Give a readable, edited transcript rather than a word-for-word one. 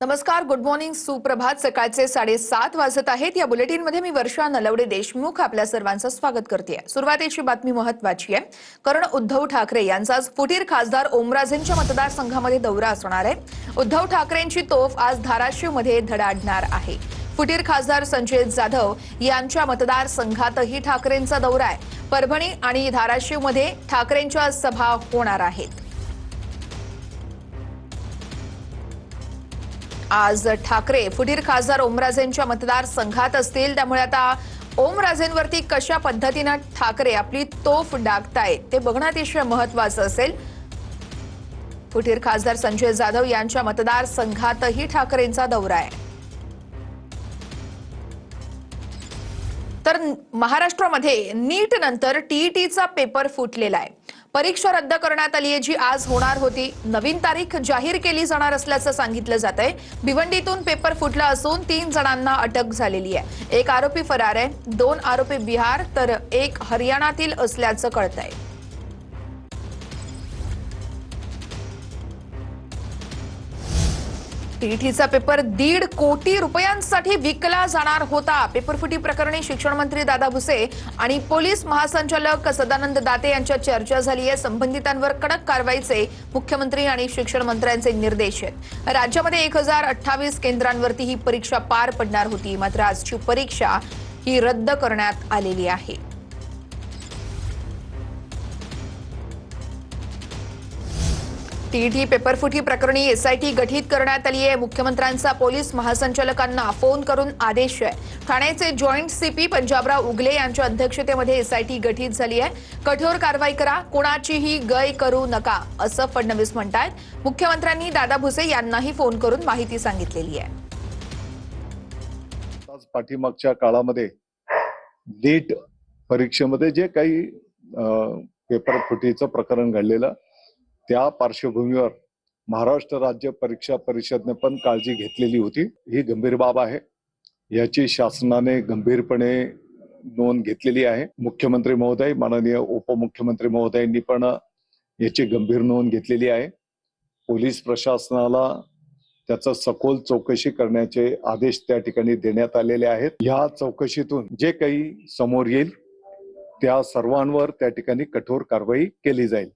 नमस्कार, good morning, सुप्रभात. सकाळचे 7:30 वाजत आहेत. या बुलेटिनमध्ये मी वर्षा नलवडे देशमुख आपल्या सर्वांचं स्वागत करते. सुरुवातीची बातमी महत्त्वाची आहे, कारण उद्धव ठाकरे यांचा आज फुटीर खासदार ओमराजेंच्या मतदारसंघामध्ये दौरा असणार आहे. उद्धव ठाकरेंची तोफ आज धाराशिवमध्ये धडाडणार आहे. फुटीर खासदार संजय जाधव यांच्या मतदारसंघातही ठाकरेंचा दौरा आहे. परभणी आणि धाराशिवमध्ये ठाकरेंच्या सभा होणार आहेत. आज ठाकरे फुटीर खासदार ओमराजेंच्या मतदारसंघात असतील, त्यामुळे आता ओमराजेंवरती कशा पद्धतीने ठाकरे आपली तोफ डागतायत ते बघणं अतिशय महत्त्वाचं असेल. फुटीर खासदार संजय जाधव यांच्या मतदारसंघातही ठाकरेंचा दौरा आहे. तर महाराष्ट्रामध्ये नीट नंतर टीईटीचा पेपर फुटलेला आहे. परीक्षा रद्द करण्यात आली आहे, जी आज होणार होती. नवीन तारीख जाहीर केली जाणार असल्याचं सांगितलं जात आहे. भिवंडीतून पेपर फुटला असून 3 जणांना अटक झालेली आहे. एक आरोपी फरार आहे, 2 आरोपी बिहार तर एक हरियाणातील असल्याचं कळत आहे. टीईटीचा पेपर 1.5 कोटी रुपयांसाठी विकला जाणार होता. पेपरफुटी प्रकरणी शिक्षण मंत्री दादा भुसे आणि पोलीस महासंचालक सदानंद दाते यांच्यात चर्चा झाली आहे. संबंधितांवर कडक कारवाईचे मुख्यमंत्री आणि शिक्षण मंत्र्यांचे निर्देश आहेत. राज्यामध्ये 1028 केंद्रांवरती ही परीक्षा पार पडणार होती, मात्र आजची परीक्षा ही रद्द करण्यात आलेली आहे. टीईटी पेपरफुटी प्रकरणी एसआयटी गठीत करण्यात आली आहे. मुख्यमंत्र्यांचा पोलीस महासंचालकांना फोन करून आदेश आहे. ठाण्याचे जॉईंट सीपी पंजाबराव उगले यांच्या अध्यक्षतेमध्ये एसआयटी गठीत झाली आहे. कठोर कारवाई करा, कोणाचीही गय करू नका, असं फडणवीस म्हणतात. मुख्यमंत्र्यांनी दादा भुसे यांनाही फोन करून माहिती सांगितलेली आहे. पाठीमागच्या काळामध्ये नीट परीक्षेमध्ये जे काही पेपर फुटीचं प्रकरण घडलेलं, त्या पार्श्वभूमीवर महाराष्ट्र राज्य परीक्षा परिषदने पण काळजी घेतलेली होती. ही गंभीर बाब आहे, याची शासनाने गंभीरपणे नोंद घेतलेली आहे. मुख्यमंत्री महोदय, माननीय उपमुख्यमंत्री महोदयांनी पण याची गंभीर नोंद घेतलेली आहे. पोलीस प्रशासनाला त्याचा सखोल चौकशी करण्याचे आदेश त्या ठिकाणी देण्यात आलेले आहेत. या चौकशीतून जे काही समोर येईल त्या सर्वांवर त्या ठिकाणी कठोर कारवाई केली जाईल.